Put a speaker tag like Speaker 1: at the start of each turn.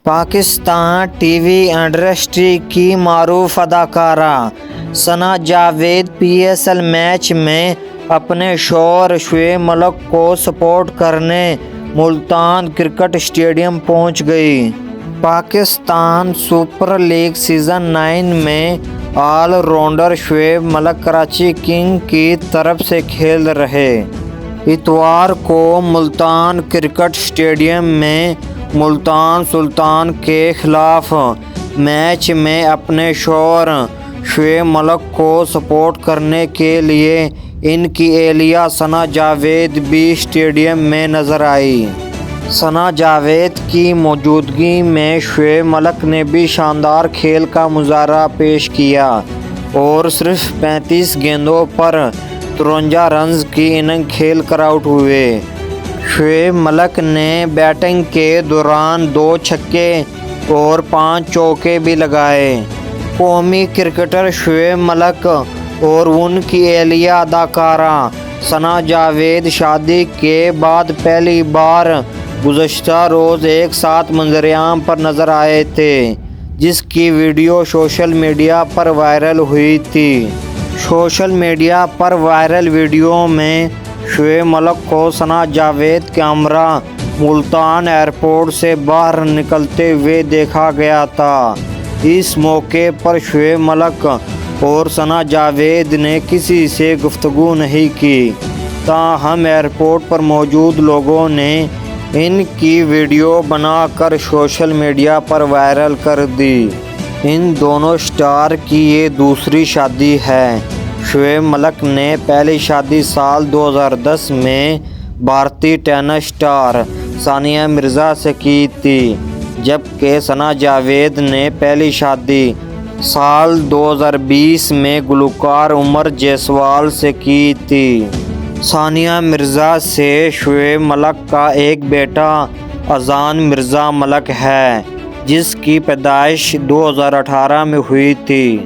Speaker 1: Pakistan T V industry کی معروف اداکارہ Sana Javed P S L match میں اپنے شوہر شعیب ملک کو سپورٹ کرنے ملتان کرکٹ اسٹیڈیم پہنچ گئی۔ پاکستان سپر لیگ سیزن 9 میں all rounder Shoaib Malik Karachi king کی طرف سے کھیل رہے۔ اتوار کو ملتان کرکٹ اسٹیڈیم میں ملتان سلطان کے خلاف میچ میں اپنے شوہر شعیب ملک کو سپورٹ کرنے کے لیے ان کی اہلیہ ثنا جاوید بھی اسٹیڈیم میں نظر آئی۔ ثنا جاوید کی موجودگی میں شعیب ملک نے بھی شاندار کھیل کا مظاہرہ پیش کیا اور صرف 35 گیندوں پر 53 رنز کی اننگ کھیل کر آؤٹ ہوئے۔ شعیب ملک نے بیٹنگ کے دوران 2 چھکے اور 5 چوکے بھی لگائے۔ قومی کرکٹر شعیب ملک اور ان کی اہلیہ اداکارہ ثنا جاوید شادی کے بعد پہلی بار گزشتہ روز ایک ساتھ منظر عام پر نظر آئے تھے، جس کی ویڈیو سوشل میڈیا پر وائرل ہوئی تھی۔ سوشل میڈیا پر وائرل ویڈیو میں شعیب ملک کو ثنا جاوید کے ہمراہ ملتان ایئرپورٹ سے باہر نکلتے ہوئے دیکھا گیا تھا۔ اس موقع پر شعیب ملک اور ثنا جاوید نے کسی سے گفتگو نہیں کی، تاہم ایئرپورٹ پر موجود لوگوں نے ان کی ویڈیو بنا کر سوشل میڈیا پر وائرل کر دی۔ ان دونوں اسٹار کی یہ دوسری شادی ہے۔ شعیب ملک نے پہلی شادی سال 2010 میں بھارتی ٹینس اسٹار ثانیہ مرزا سے کی تھی، جبکہ ثنا جاوید نے پہلی شادی سال 2020 میں گلوکار عمر جیسوال سے کی تھی۔ ثانیہ مرزا سے شعیب ملک کا ایک بیٹا اذان مرزا ملک ہے، جس کی پیدائش 2018 میں ہوئی تھی۔